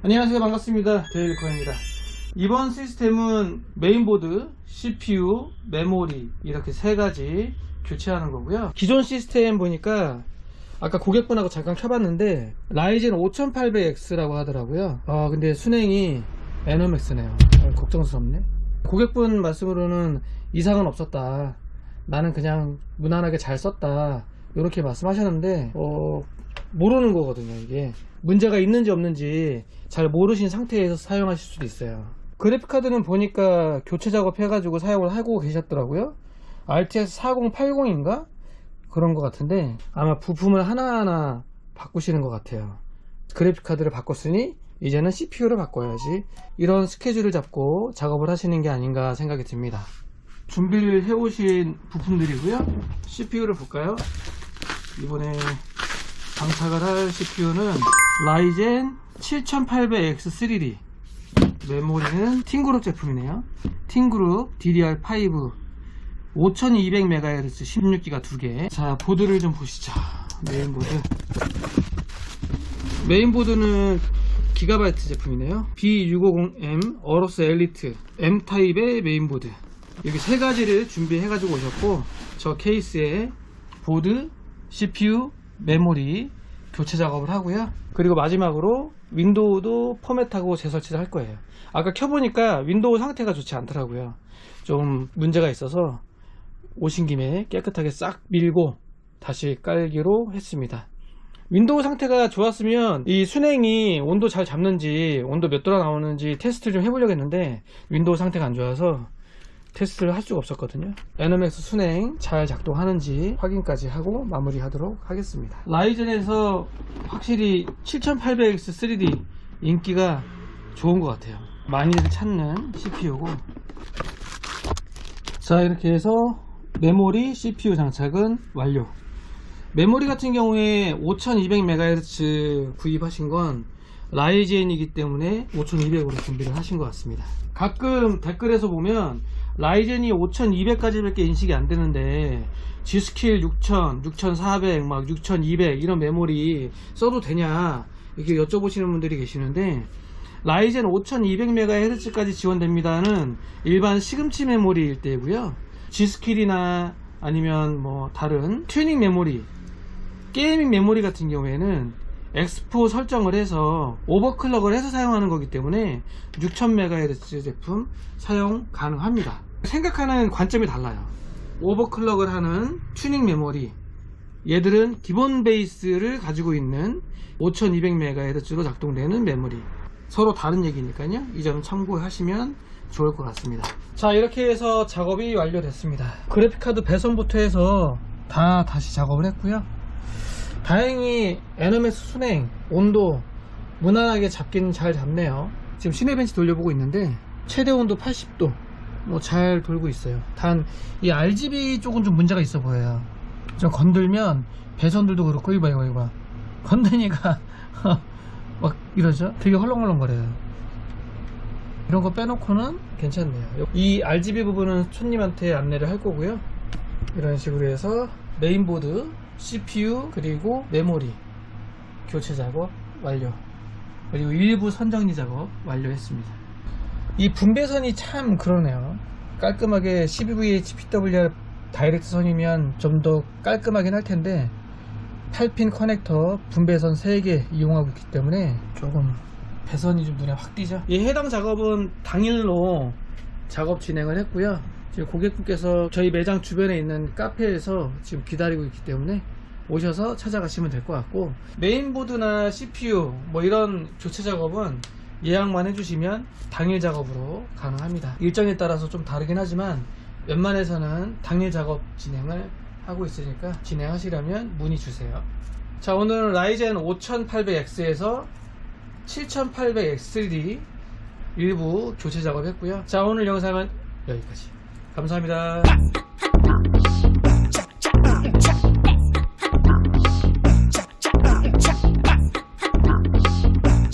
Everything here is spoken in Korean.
안녕하세요, 반갑습니다. 데일리코입니다. 이번 시스템은 메인보드, CPU, 메모리 이렇게 세 가지 교체하는 거고요. 기존 시스템 보니까 아까 고객분하고 잠깐 켜봤는데 라이젠 5800X라고 하더라고요. 근데 순행이 에너맥스네요. 걱정스럽네. 고객분 말씀으로는 이상은 없었다, 나는 그냥 무난하게 잘 썼다, 이렇게 말씀하셨는데 모르는 거거든요. 이게 문제가 있는지 없는지 잘 모르신 상태에서 사용하실 수도 있어요. 그래픽카드는 보니까 교체 작업 해가지고 사용을 하고 계셨더라고요. RTS 4080인가 그런 것 같은데 아마 부품을 하나하나 바꾸시는 것 같아요. 그래픽카드를 바꿨으니 이제는 CPU를 바꿔야지, 이런 스케줄을 잡고 작업을 하시는 게 아닌가 생각이 듭니다. 준비를 해 오신 부품들이고요. CPU를 볼까요? 이번에 장착을 할 CPU는 라이젠 7800X3D, 메모리는 팅그룹 제품이네요. 팅그룹 DDR5 5200MHz 16기가 2개. 자, 보드를 좀 보시죠. 메인보드는 기가바이트 제품이네요. B650M 어로스 엘리트 M타입의 메인보드, 이렇게 세 가지를 준비해 가지고 오셨고, 저 케이스에 보드, CPU, 메모리 교체 작업을 하고요. 그리고 마지막으로 윈도우도 포맷하고 재설치를 할 거예요. 아까 켜보니까 윈도우 상태가 좋지 않더라고요. 좀 문제가 있어서 오신 김에 깨끗하게 싹 밀고 다시 깔기로 했습니다. 윈도우 상태가 좋았으면 이 순행이 온도 잘 잡는지, 온도 몇 도나 나오는지 테스트를 좀 해보려고 했는데 윈도우 상태가 안 좋아서 테스트를 할 수가 없었거든요. 에너맥스 순행 잘 작동하는지 확인까지 하고 마무리하도록 하겠습니다. 라이젠에서 확실히 7800X 3D 인기가 좋은 것 같아요. 많이들 찾는 CPU고, 자, 이렇게 해서 메모리, CPU 장착은 완료. 메모리 같은 경우에 5200MHz 구입하신 건 라이젠이기 때문에 5200으로 준비를 하신 것 같습니다. 가끔 댓글에서 보면 라이젠이 5200까지밖에 인식이 안 되는데 G스킬 6000, 6400, 막 6200 이런 메모리 써도 되냐, 이렇게 여쭤보시는 분들이 계시는데, 라이젠 5200MHz까지 지원됩니다는 일반 시금치 메모리일 때고요. G스킬이나 아니면 뭐 다른 튜닝 메모리, 게이밍 메모리 같은 경우에는 엑스포 설정을 해서 오버클럭을 해서 사용하는 거기 때문에 6000MHz 제품 사용 가능합니다. 생각하는 관점이 달라요. 오버클럭을 하는 튜닝 메모리, 얘들은 기본 베이스를 가지고 있는 5200MHz로 작동되는 메모리, 서로 다른 얘기니까요. 이 점 참고하시면 좋을 것 같습니다. 자, 이렇게 해서 작업이 완료됐습니다. 그래픽카드 배선부터 해서 다시 작업을 했고요. 다행히 에너맥스 순행 온도 무난하게 잡기는 잘 잡네요. 지금 시네벤치 돌려보고 있는데 최대 온도 80도 뭐 잘 돌고 있어요. 단 이 RGB 쪽은 좀 문제가 있어 보여요. 좀 건들면 배선들도 그렇고, 이봐 건드니까 막 이러죠. 되게 헐렁헐렁 거려요. 이런 거 빼놓고는 괜찮네요. 이 RGB 부분은 손님한테 안내를 할 거고요. 이런 식으로 해서 메인보드, CPU 그리고 메모리 교체 작업 완료, 그리고 일부 선정리 작업 완료했습니다. 이 분배선이 참 그러네요. 깔끔하게 12VH PWR 다이렉트 선이면 좀 더 깔끔하긴 할 텐데 8핀 커넥터 분배선 3개 이용하고 있기 때문에 조금 배선이 좀 눈에 확 띄죠. 이 해당 작업은 당일로 작업 진행을 했고요. 지금 고객분께서 저희 매장 주변에 있는 카페에서 지금 기다리고 있기 때문에 오셔서 찾아가시면 될 것 같고, 메인보드나 CPU 뭐 이런 교체 작업은 예약만 해주시면 당일 작업으로 가능합니다. 일정에 따라서 좀 다르긴 하지만 웬만해서는 당일 작업 진행을 하고 있으니까 진행하시려면 문의 주세요. 자, 오늘은 라이젠 5800X에서 7800X3D 일부 교체 작업 했고요. 자, 오늘 영상은 여기까지. 감사합니다.